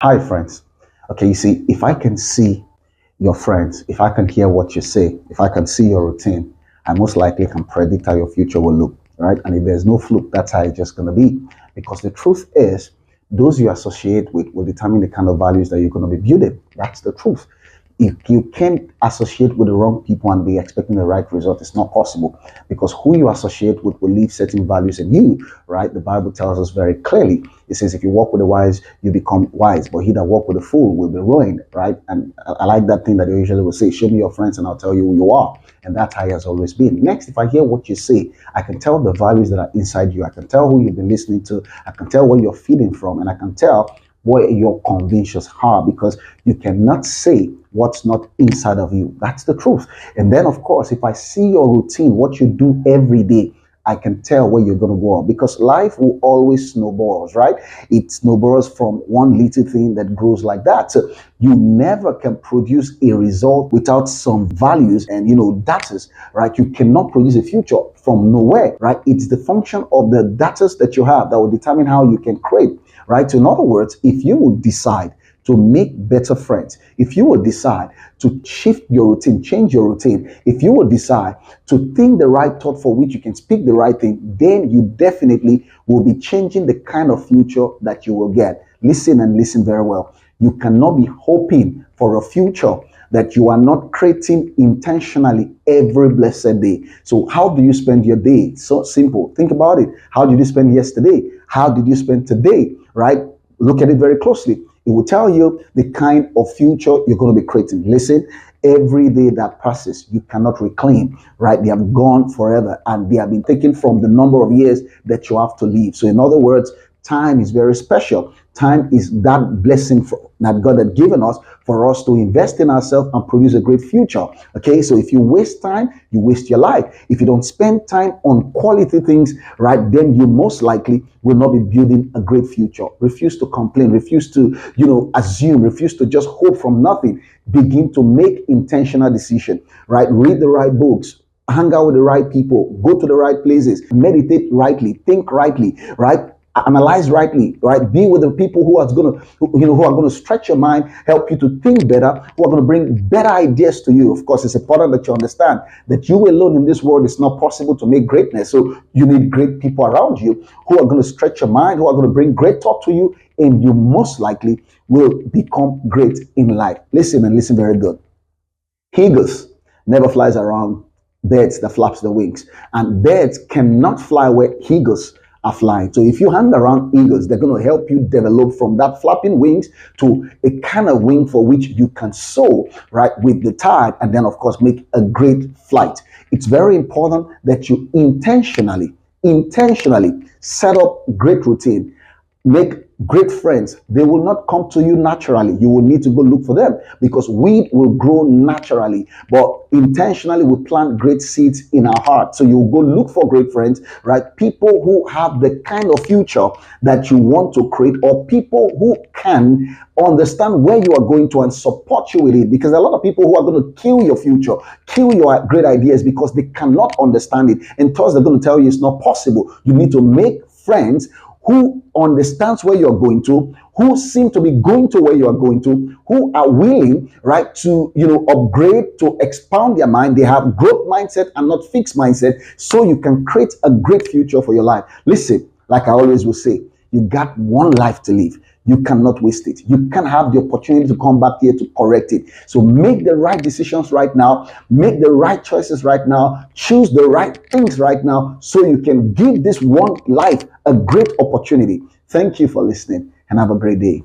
Hi, friends. Okay, you see, if I can see your friends, if I can hear what you say, if I can see your routine, I most likely can predict how your future will look, right? And if there's no fluke, that's how it's just going to be. Because the truth is, those you associate with will determine the kind of values that you're going to be building. That's the truth. If you can't associate with the wrong people and be expecting the right result, it's not possible, because who you associate with will leave certain values in you, right? The Bible tells us very clearly. It says, if you walk with the wise, you become wise, but he that walk with the fool will be ruined, right? And I like that thing that they usually will say, show me your friends and I'll tell you who you are. And that's how it has always been. Next, if I hear what you say, I can tell the values that are inside you. I can tell who you've been listening to. I can tell where you're feeding from, and I can tell what your convictions are, because you cannot say what's not inside of you. That's the truth. And then, of course, if I see your routine, what you do every day, I can tell where you're going to go, because life will always snowballs, right? It snowballs from one little thing that grows like that. So you never can produce a result without some values and, data, right? You cannot produce a future from nowhere, right? It's the function of the data that you have that will determine how you can create, right? So in other words, if you would decide to make better friends, if you would decide to shift your routine, change your routine, if you would decide to think the right thought for which you can speak the right thing, then you definitely will be changing the kind of future that you will get. Listen, and listen very well. You cannot be hoping for a future that you are not creating intentionally every blessed day. So how do you spend your day? It's so simple. Think about it. How did you spend yesterday? How did you spend today? Right? Look at it very closely. It will tell you the kind of future you're going to be creating. Listen, every day that passes, you cannot reclaim, right? They have gone forever, and they have been taken from the number of years that you have to live. So in other words, time is very special. Time is that blessing that God had given us for us to invest in ourselves and produce a great future. Okay, so if you waste time, you waste your life. If you don't spend time on quality things, right, then you most likely will not be building a great future. Refuse to complain, refuse to, assume, refuse to just hope from nothing. Begin to make intentional decision, right? Read the right books, hang out with the right people, go to the right places, meditate rightly, think rightly, right? Analyze rightly, right? Be with the people who are going to stretch your mind, help you to think better, who are going to bring better ideas to you. Of course, it's important that you understand that you alone in this world is not possible to make greatness. So you need great people around you who are going to stretch your mind, who are going to bring great thought to you, and you most likely will become great in life. Listen, and listen very good. Eagles never flies around birds that flaps their wings, and birds cannot fly where eagles are flying. So if you hang around eagles, they're going to help you develop from that flapping wings to a kind of wing for which you can soar, right, with the tide, and then of course make a great flight. It's very important that you intentionally set up great routine, make great friends. They will not come to you naturally. You will need to go look for them, because weed will grow naturally, but intentionally we plant great seeds in our heart. So you go look for great friends, right? People who have the kind of future that you want to create, or people who can understand where you are going to and support you with it. Because there are a lot of people who are going to kill your future, kill your great ideas, because they cannot understand it, and thus they're going to tell you it's not possible. You need to make friends who understands where you're going to, who seem to be going to where you are going to, who are willing, right, to, upgrade, to expand their mind. They have growth mindset and not fixed mindset, so you can create a great future for your life. Listen, like I always will say, you got one life to live. You cannot waste it. You can have the opportunity to come back here to correct it. So make the right decisions right now. Make the right choices right now. Choose the right things right now, so you can give this one life a great opportunity. Thank you for listening, and have a great day.